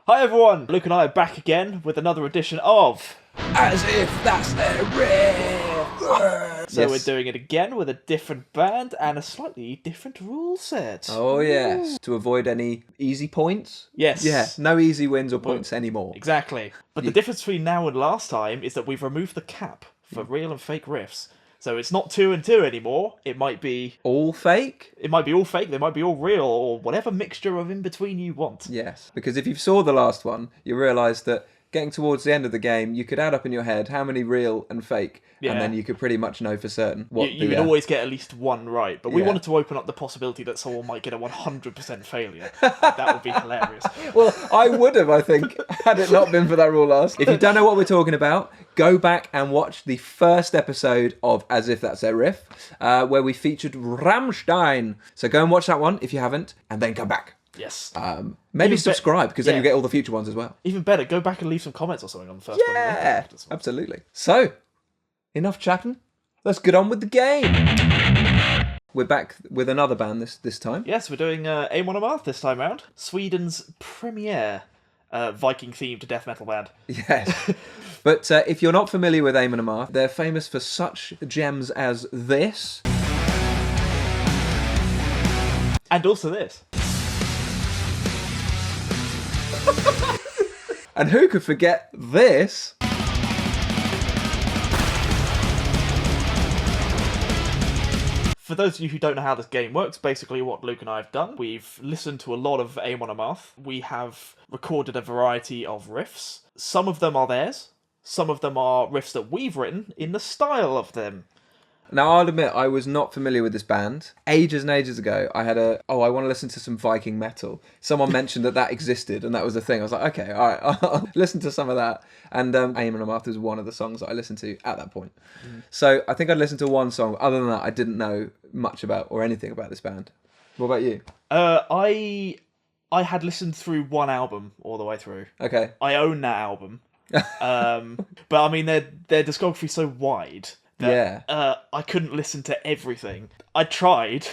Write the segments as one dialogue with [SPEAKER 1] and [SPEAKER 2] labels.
[SPEAKER 1] Hi everyone, Luke and I are back again with another edition of
[SPEAKER 2] As If That's a Riff!
[SPEAKER 1] So we're doing it again with a different band and a slightly different rule set.
[SPEAKER 2] Oh yes, to avoid any easy points.
[SPEAKER 1] Yes.
[SPEAKER 2] Yeah, no easy wins or points anymore.
[SPEAKER 1] Exactly. But the difference between now and last time is that we've removed the cap for real and fake riffs. So it's not 2 and 2 anymore. It might be
[SPEAKER 2] All fake?
[SPEAKER 1] It might be all fake, they might be all real, or whatever mixture of in between you want.
[SPEAKER 2] Yes, because if you saw the last one, you realise that getting towards the end of the game, you could add up in your head how many real and fake, and then you could pretty much know for certain what
[SPEAKER 1] You would always get at least one right, but we
[SPEAKER 2] Yeah.
[SPEAKER 1] wanted to open up the possibility that someone might get a 100% failure. That would be hilarious.
[SPEAKER 2] Well, I would have, I think, had it not been for that rule last. If you don't know what we're talking about, go back and watch the first episode of As If That's a Riff, where we featured Rammstein. So go and watch that one if you haven't, and then come back.
[SPEAKER 1] Yes.
[SPEAKER 2] Maybe
[SPEAKER 1] Even
[SPEAKER 2] subscribe, because then
[SPEAKER 1] yeah.
[SPEAKER 2] you get all the future ones as well.
[SPEAKER 1] Even better, go back and leave some comments or something on the first one.
[SPEAKER 2] Yeah, absolutely. So, enough chatting. Let's get on with the game. We're back with another band this time.
[SPEAKER 1] Yes, we're doing AMON AMARTH this time round. Sweden's premier Viking-themed death metal band.
[SPEAKER 2] Yes. But if you're not familiar with AMON AMARTH, they're famous for such gems as this.
[SPEAKER 1] And also this.
[SPEAKER 2] And who could forget this?
[SPEAKER 1] For those of you who don't know how this game works, basically what Luke and I have done, we've listened to a lot of AMON AMARTH. We have recorded a variety of riffs. Some of them are theirs. Some of them are riffs that we've written in the style of them.
[SPEAKER 2] Now, I'll admit, I was not familiar with this band. Ages and ages ago, I had I want to listen to some Viking metal. Someone mentioned that existed, and that was the thing. I was like, okay, all right, I'll listen to some of that. And AMON AMARTH was one of the songs that I listened to at that point. So I think I'd listened to one song. Other than that, I didn't know much about or anything about this band. What about you?
[SPEAKER 1] I had listened through one album all the way through.
[SPEAKER 2] Okay.
[SPEAKER 1] I own that album. But I mean, their discography's so wide that I couldn't listen to everything. I tried,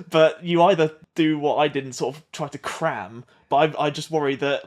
[SPEAKER 1] but you either do what I did and sort of try to cram, but I just worry that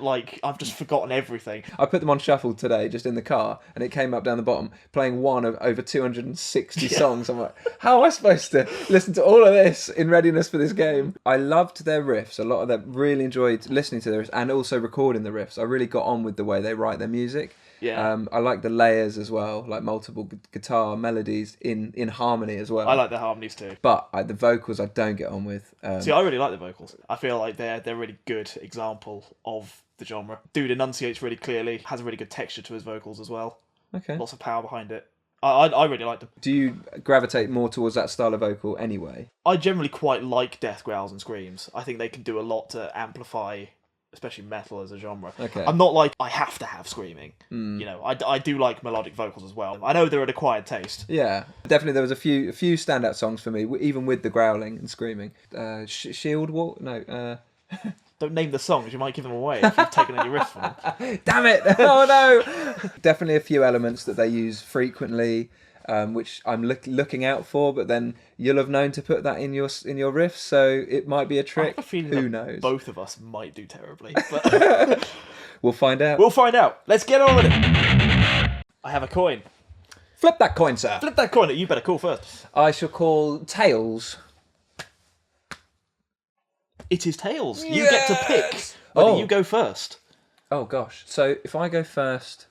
[SPEAKER 1] I've just forgotten everything.
[SPEAKER 2] I put them on shuffle today, just in the car, and it came up down the bottom, playing one of over 260 songs. I'm like, how am I supposed to listen to all of this in readiness for this game? I loved their riffs. A lot of them, really enjoyed listening to their riffs and also recording the riffs. I really got on with the way they write their music.
[SPEAKER 1] Yeah.
[SPEAKER 2] I like the layers as well, like multiple guitar melodies in harmony as well.
[SPEAKER 1] I like the harmonies too.
[SPEAKER 2] But the vocals I don't get on with.
[SPEAKER 1] See, I really like the vocals. I feel like they're a really good example of the genre. Dude enunciates really clearly, has a really good texture to his vocals as well.
[SPEAKER 2] Okay.
[SPEAKER 1] Lots of power behind it. I really like them.
[SPEAKER 2] Do you gravitate more towards that style of vocal anyway?
[SPEAKER 1] I generally quite like death growls and screams. I think they can do a lot to amplify, especially metal as a genre.
[SPEAKER 2] Okay.
[SPEAKER 1] I'm not like, I have to have screaming. You know, I do like melodic vocals as well. I know they're an acquired taste.
[SPEAKER 2] Yeah, definitely. There was a few standout songs for me, even with the growling and screaming. Shield Wall? No.
[SPEAKER 1] Don't name the songs, you might give them away if you've taken any riffs from them.
[SPEAKER 2] Damn it! Oh no! Definitely a few elements that they use frequently, which I'm looking out for. But then you'll have known to put that in your riffs, so it might be a trick.
[SPEAKER 1] I have a feeling
[SPEAKER 2] Who
[SPEAKER 1] that
[SPEAKER 2] knows?
[SPEAKER 1] both of us might do terribly. But
[SPEAKER 2] We'll find out.
[SPEAKER 1] we'll find out. Let's get on with it. I have a coin.
[SPEAKER 2] Flip that coin, sir.
[SPEAKER 1] Flip that coin. You better call first.
[SPEAKER 2] I shall call Tails.
[SPEAKER 1] It is Tails. You get to pick whether you go first.
[SPEAKER 2] Oh gosh. So if I go first,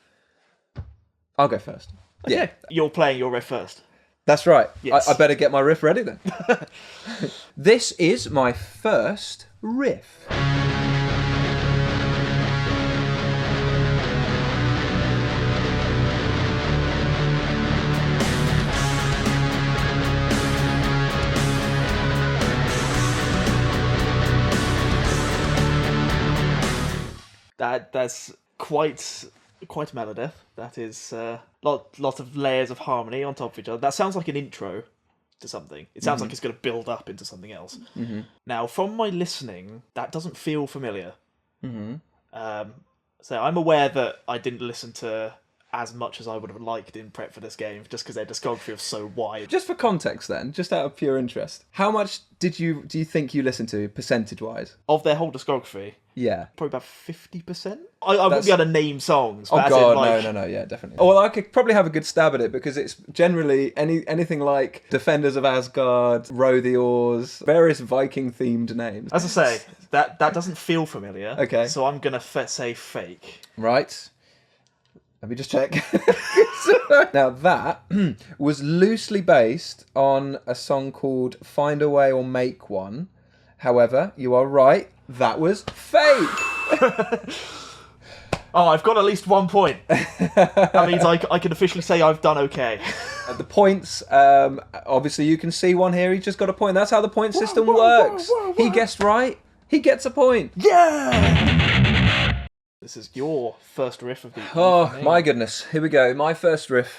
[SPEAKER 2] I'll go first.
[SPEAKER 1] Okay.
[SPEAKER 2] Yeah.
[SPEAKER 1] You're playing your riff first.
[SPEAKER 2] That's right.
[SPEAKER 1] Yes.
[SPEAKER 2] I better get my riff ready then. This is my first riff.
[SPEAKER 1] That's quite melodic. That is lot of layers of harmony on top of each other. That sounds like an intro to something. It sounds like it's going to build up into something else. Now, from my listening, that doesn't feel familiar. So I'm aware that I didn't listen to as much as I would have liked in prep for this game, just because their discography was so wide.
[SPEAKER 2] Just for context then, just out of pure interest, how much do you think you listened to, percentage-wise?
[SPEAKER 1] Of their whole discography?
[SPEAKER 2] Yeah.
[SPEAKER 1] Probably about 50%? I wouldn't be able to name songs. But
[SPEAKER 2] no, yeah, definitely. Oh, well, I could probably have a good stab at it, because it's generally anything like Defenders of Asgard, Row the Oars, various Viking-themed names.
[SPEAKER 1] As I say, that doesn't feel familiar.
[SPEAKER 2] Okay.
[SPEAKER 1] So I'm going to say fake.
[SPEAKER 2] Right. Let me just check. Now, that was loosely based on a song called Find a Way or Make One. However, you are right. That was fake.
[SPEAKER 1] Oh, I've got at least 1 point. That means I can officially say I've done okay.
[SPEAKER 2] The points, obviously you can see one here. He just got a point. That's how the point system works. He guessed right. He gets a point.
[SPEAKER 1] Yeah! This is your first riff of the evening.
[SPEAKER 2] Oh, my goodness. Here we go. My first riff.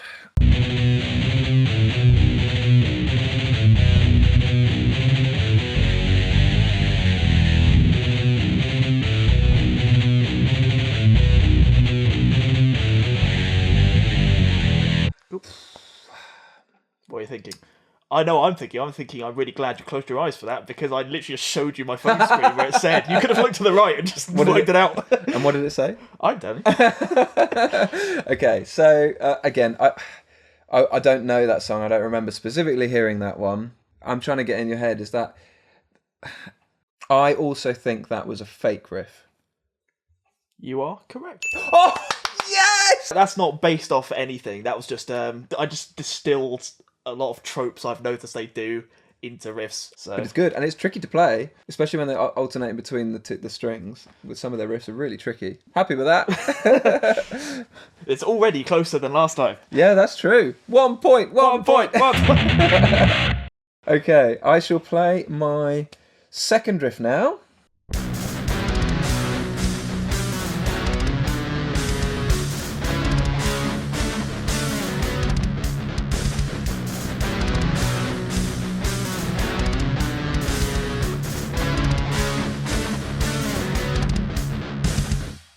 [SPEAKER 1] Oops. What are you thinking? I know what I'm thinking. I'm really glad you closed your eyes for that, because I literally just showed you my phone screen where it said you could have looked to the right and just worked it out.
[SPEAKER 2] And what did it say?
[SPEAKER 1] I don't.
[SPEAKER 2] Okay, so again, I don't know that song. I don't remember specifically hearing that one. I'm trying to get in your head. Is that? I also think that was a fake riff.
[SPEAKER 1] You are correct.
[SPEAKER 2] Oh yes!
[SPEAKER 1] That's not based off anything. That was just I just distilled a lot of tropes I've noticed they do into riffs. So.
[SPEAKER 2] But it's good, and it's tricky to play, especially when they're alternating between the strings. With some of their riffs are really tricky. Happy with that.
[SPEAKER 1] It's already closer than last time.
[SPEAKER 2] Yeah, that's true. 1 point. 1 point.
[SPEAKER 1] 1 point.
[SPEAKER 2] Okay, I shall play my second riff now.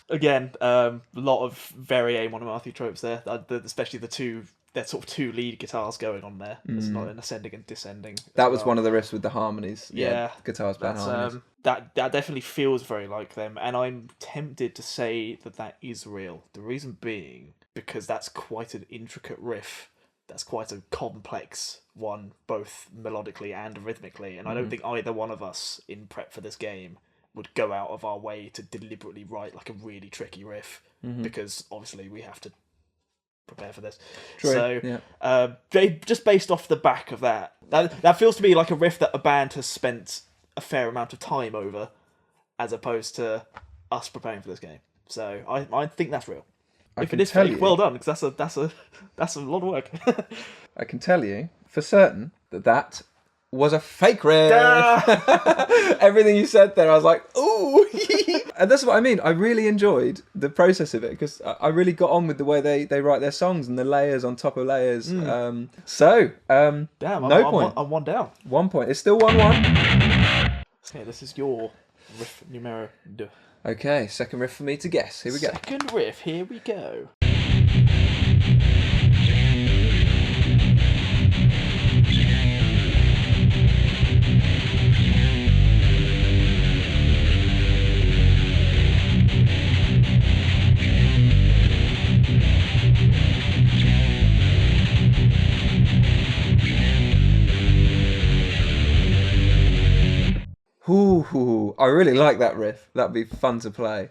[SPEAKER 1] Again, a lot of very AMON AMARTH tropes there, especially there's sort of two lead guitars going on there. It's not an ascending and descending.
[SPEAKER 2] That was one of the riffs with the harmonies.
[SPEAKER 1] Yeah,
[SPEAKER 2] guitars playing harmonies.
[SPEAKER 1] That definitely feels very like them, and I'm tempted to say that is real. The reason being, because that's quite an intricate riff. That's quite a complex one, both melodically and rhythmically, and I don't think either one of us in prep for this game would go out of our way to deliberately write like a really tricky riff, because obviously we have to prepare for this.
[SPEAKER 2] True.
[SPEAKER 1] So just based off the back of that feels to me like a riff that a band has spent a fair amount of time over, as opposed to us preparing for this game. So I think that's real. If it is fake, well done, because that's a lot of work.
[SPEAKER 2] I can tell you for certain that was a fake riff. Everything you said there, I was like, ooh. And that's what I mean. I really enjoyed the process of it, because I really got on with the way they write their songs and the layers on top of layers.
[SPEAKER 1] Damn,
[SPEAKER 2] no point.
[SPEAKER 1] I'm 1 down.
[SPEAKER 2] 1 point. It's still 1-1.
[SPEAKER 1] Okay, this is your riff numero 2.
[SPEAKER 2] Okay, second riff for me to guess. Here we go.
[SPEAKER 1] Second riff, here we go.
[SPEAKER 2] Ooh, I really like that riff. That'd be fun to play.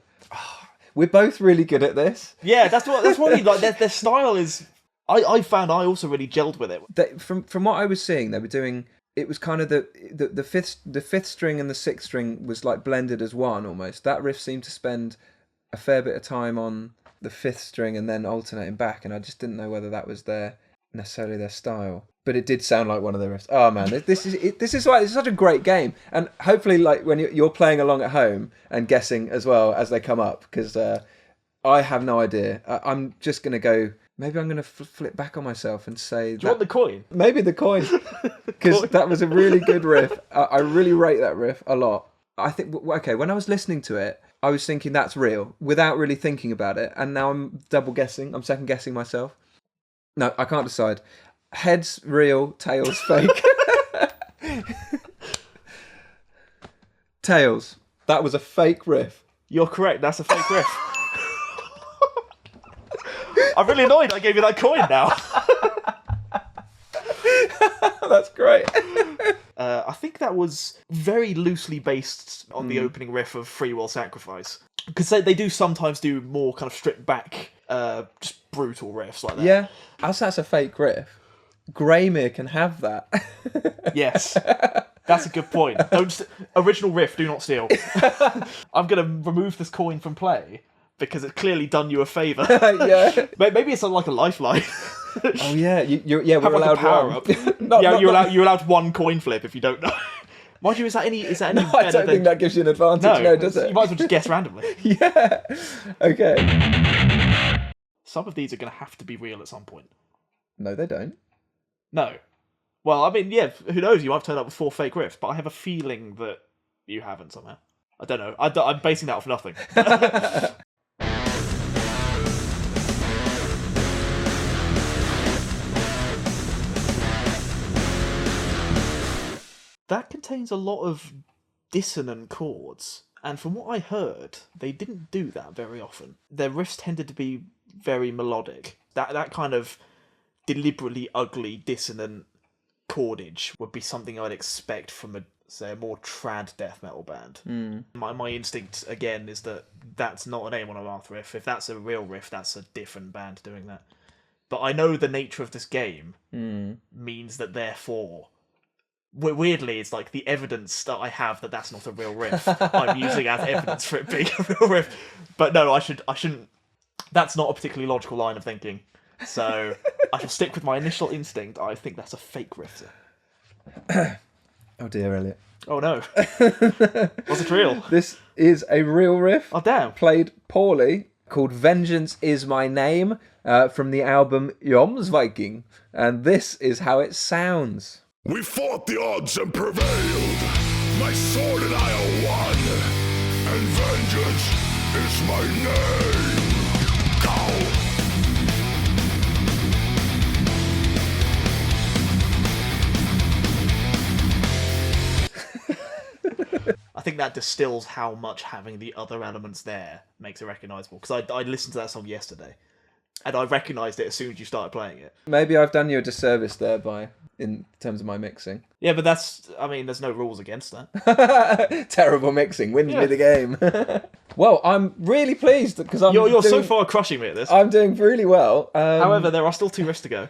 [SPEAKER 2] We're both really good at this.
[SPEAKER 1] Yeah, that's what I mean. Like their style is. I found I also really gelled with it.
[SPEAKER 2] From what I was seeing, they were doing. It was kind of the fifth string and the sixth string was like blended as one almost. That riff seemed to spend a fair bit of time on the fifth string and then alternating back, and I just didn't know whether that was necessarily their style. But it did sound like one of their riffs. Oh man, this is why it's such a great game, and hopefully, like when you're playing along at home and guessing as well as they come up, because I have no idea. I'm just gonna go. Maybe I'm gonna flip back on myself and say.
[SPEAKER 1] Do you want the coin?
[SPEAKER 2] Maybe the coin, because that was a really good riff. I really rate that riff a lot. I think okay. When I was listening to it, I was thinking that's real without really thinking about it, and now I'm double guessing. I'm second guessing myself. No, I can't decide. Heads real, tails fake. Tails. That was a fake riff.
[SPEAKER 1] You're correct. That's a fake riff. I'm really annoyed I gave you that coin now.
[SPEAKER 2] That's great.
[SPEAKER 1] I think that was very loosely based on the opening riff of Free Will Sacrifice. Because they do sometimes do more kind of stripped back, just brutal riffs like that.
[SPEAKER 2] Yeah, as that's a fake riff. Greymere can have that.
[SPEAKER 1] Yes. That's a good point. Original riff, do not steal. I'm going to remove this coin from play because it's clearly done you a favour.
[SPEAKER 2] Yeah.
[SPEAKER 1] Maybe it's like a lifeline.
[SPEAKER 2] Oh yeah, we're
[SPEAKER 1] Have
[SPEAKER 2] allowed
[SPEAKER 1] like a power
[SPEAKER 2] one.
[SPEAKER 1] up. You're allowed one coin flip if you don't know. Mind you, is that any
[SPEAKER 2] No,
[SPEAKER 1] better
[SPEAKER 2] I don't think that gives you an advantage. No, does it?
[SPEAKER 1] You might as well just guess randomly.
[SPEAKER 2] Yeah. Okay.
[SPEAKER 1] Some of these are going to have to be real at some point.
[SPEAKER 2] No, they don't.
[SPEAKER 1] No. Well, I mean, yeah, who knows? You might have turned up with 4 fake riffs, but I have a feeling that you haven't somehow. I don't know. I'm basing that off nothing. That contains a lot of dissonant chords, and from what I heard, they didn't do that very often. Their riffs tended to be very melodic. That kind of deliberately ugly, dissonant chordage would be something I'd expect from a more trad death metal band. My instinct, again, is that that's not an AMON AMARTH riff. If that's a real riff, that's a different band doing that. But I know the nature of this game means that, therefore, weirdly, it's like the evidence that I have that that's not a real riff I'm using as evidence for it being a real riff. But no, I shouldn't. That's not a particularly logical line of thinking. So I shall stick with my initial instinct. I think that's a fake riff.
[SPEAKER 2] Oh dear, Elliot.
[SPEAKER 1] Oh no. Was it real?
[SPEAKER 2] This is a real riff.
[SPEAKER 1] Oh damn.
[SPEAKER 2] Played poorly, called Vengeance Is My Name, from the album Jomsviking. And this is how it sounds.
[SPEAKER 3] We fought the odds and prevailed. My sword and I are one. And vengeance is my name. Go!
[SPEAKER 1] I think that distills how much having the other elements there makes it recognisable. Because I listened to that song yesterday, and I recognised it as soon as you started playing it.
[SPEAKER 2] Maybe I've done you a disservice there in terms of my mixing.
[SPEAKER 1] Yeah, but there's no rules against that.
[SPEAKER 2] Terrible mixing wins me the game. Well, I'm really pleased because
[SPEAKER 1] you're so far crushing me at this.
[SPEAKER 2] I'm doing really well.
[SPEAKER 1] However, there are still 2 riffs to go.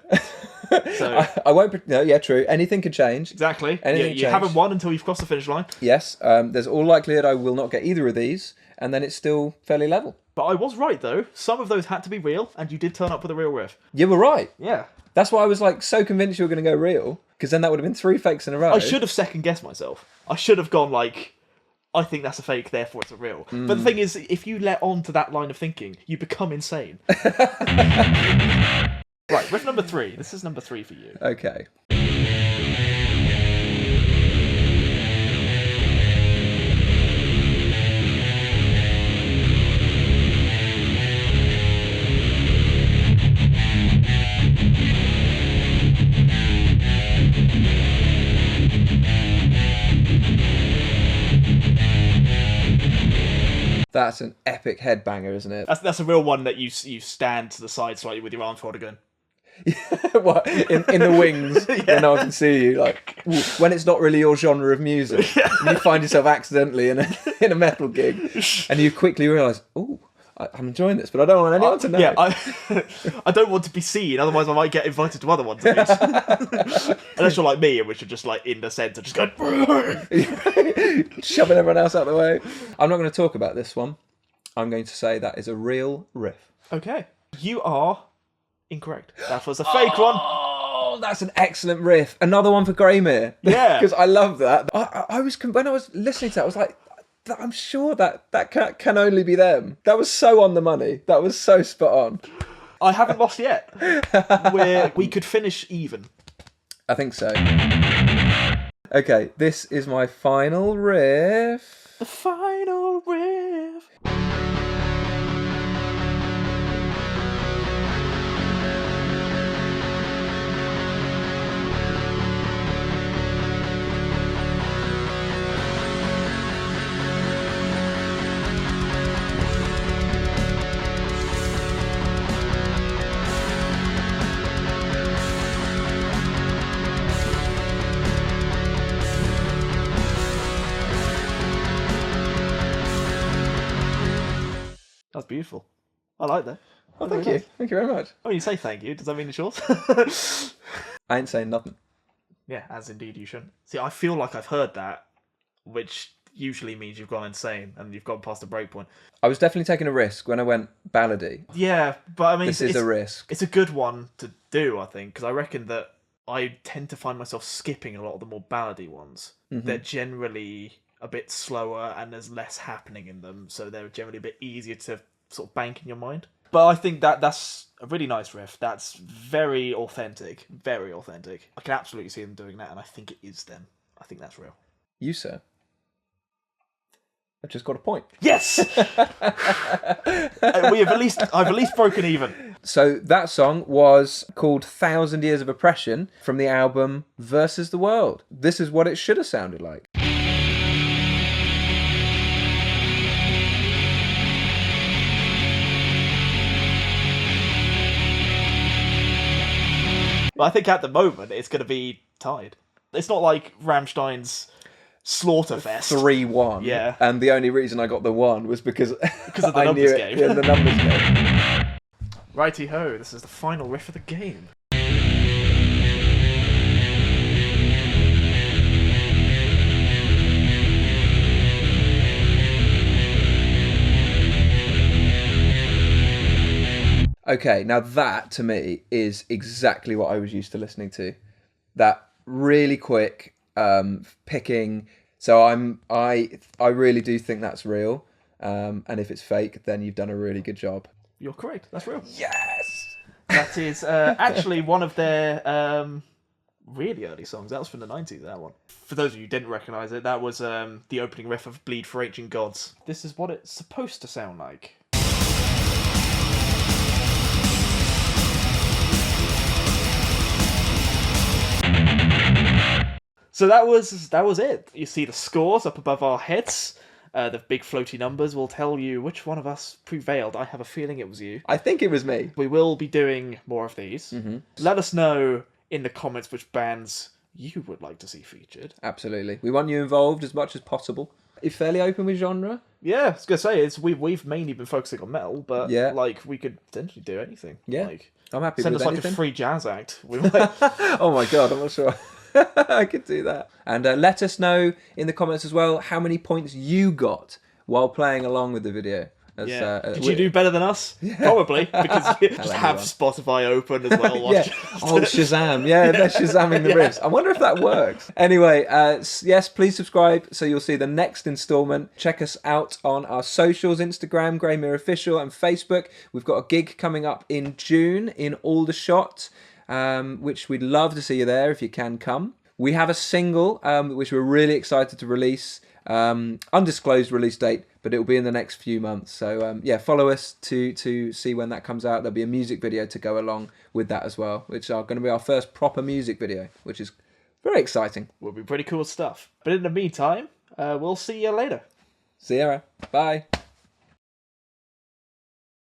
[SPEAKER 1] So
[SPEAKER 2] I won't. No, yeah, true. Anything could change.
[SPEAKER 1] Exactly.
[SPEAKER 2] You
[SPEAKER 1] haven't won until you've crossed the finish line.
[SPEAKER 2] Yes. There's all likelihood I will not get either of these, and then it's still fairly level.
[SPEAKER 1] But I was right though. Some of those had to be real, and you did turn up with a real riff.
[SPEAKER 2] You were right.
[SPEAKER 1] Yeah.
[SPEAKER 2] That's why I was like so convinced you were going to go real, because then that would have been 3 fakes in a row.
[SPEAKER 1] I should have second guessed myself. I should have gone like, I think that's a fake, therefore it's a real. But the thing is, if you let on to that line of thinking, you become insane. Right, riff number 3. This is number 3 for you.
[SPEAKER 2] Okay. That's an epic headbanger, isn't it?
[SPEAKER 1] That's a real one that you stand to the side slightly with your arms folded going.
[SPEAKER 2] What, in the wings, when no one can see you, like when it's not really your genre of music, and you find yourself accidentally in a metal gig, and you quickly realise, "Ooh, I'm enjoying this, but I don't want anyone to know."
[SPEAKER 1] Yeah, I don't want to be seen, otherwise I might get invited to other ones. Unless you're like me, and which are just like in the centre, just going
[SPEAKER 2] shoving everyone else out of the way. I'm not going to talk about this one. I'm going to say that is a real riff.
[SPEAKER 1] Okay, you are incorrect. That was a fake one.
[SPEAKER 2] Oh, that's an excellent riff. Another one for Greymere.
[SPEAKER 1] Yeah,
[SPEAKER 2] because I love that. I was when I was listening to that, I was like, I'm sure that can only be them. That was so on the money. That was so spot on.
[SPEAKER 1] I haven't lost yet. We could finish even.
[SPEAKER 2] I think so. Okay, this is my final riff.
[SPEAKER 1] The final riff. That's beautiful. I like that.
[SPEAKER 2] Oh, thank you. Thank you very much.
[SPEAKER 1] Oh, you say thank you. Does that mean it's yours?
[SPEAKER 2] I ain't saying nothing.
[SPEAKER 1] Yeah, as indeed you should. See, I feel like I've heard that, which usually means you've gone insane and you've gone past a breakpoint.
[SPEAKER 2] I was definitely taking a risk when I went ballady.
[SPEAKER 1] Yeah, but I mean...
[SPEAKER 2] This is a risk.
[SPEAKER 1] It's a good one to do, I think, because I reckon that I tend to find myself skipping a lot of the more ballady ones. Mm-hmm. They're generally a bit slower and there's less happening in them, so they're generally a bit easier to sort of bank in your mind. But I think that's a really nice riff. That's very authentic. Very authentic. I can absolutely see them doing that, and I think it is them. I think that's real.
[SPEAKER 2] You, sir. I've just got a point.
[SPEAKER 1] Yes! I've at least broken even.
[SPEAKER 2] So that song was called 1,000 Years of Oppression from the album Versus the World. This is what it should have sounded like.
[SPEAKER 1] I think at the moment it's going to be tied. It's not like Rammstein's Slaughterfest
[SPEAKER 2] 3-1.
[SPEAKER 1] Yeah,
[SPEAKER 2] and the only reason I got the 1 was because
[SPEAKER 1] of the numbers game.
[SPEAKER 2] Yeah, the numbers game.
[SPEAKER 1] Righty ho! This is the final riff of the game.
[SPEAKER 2] Okay, now that to me is exactly what I was used to listening to. That really quick picking. So I really do think that's real. And if it's fake, then you've done a really good job.
[SPEAKER 1] You're correct. That's real.
[SPEAKER 2] Yes.
[SPEAKER 1] That is actually one of their really early songs. That was from the 90s. That one. For those of you who didn't recognise it, that was the opening riff of "Bleed for Ancient Gods." This is what it's supposed to sound like. So that was it. You see the scores up above our heads. The big floaty numbers will tell you which one of us prevailed. I have a feeling it was you.
[SPEAKER 2] I think it was me.
[SPEAKER 1] We will be doing more of these.
[SPEAKER 2] Mm-hmm.
[SPEAKER 1] Let us know in the comments which bands you would like to see featured.
[SPEAKER 2] Absolutely. We want you involved as much as possible. It's fairly open with genre.
[SPEAKER 1] Yeah, I was going to say, we've mainly been focusing on metal, but like we could potentially do anything.
[SPEAKER 2] Yeah,
[SPEAKER 1] like,
[SPEAKER 2] I'm happy
[SPEAKER 1] send
[SPEAKER 2] with
[SPEAKER 1] us
[SPEAKER 2] anything.
[SPEAKER 1] Like a free jazz act. We might...
[SPEAKER 2] Oh my god, I'm not sure. I could do that. And let us know in the comments as well how many points you got while playing along with the video.
[SPEAKER 1] Did you do better than us? Yeah. Probably, because you just have Spotify open as well.
[SPEAKER 2] Yeah. Oh, Shazam. Yeah, they're Shazamming the riffs. I wonder if that works. Anyway, yes, please subscribe so you'll see the next instalment. Check us out on our socials, Instagram, Grey Mirror Official, and Facebook. We've got a gig coming up in June in Aldershot, which we'd love to see you there if you can come. We have a single which we're really excited to release. Undisclosed release date, but it will be in the next few months. So yeah, follow us to see when that comes out. There'll be a music video to go along with that as well, which are going to be our first proper music video, which is very exciting.
[SPEAKER 1] Will be pretty cool stuff. But in the meantime, we'll see you later.
[SPEAKER 2] See ya. Bye.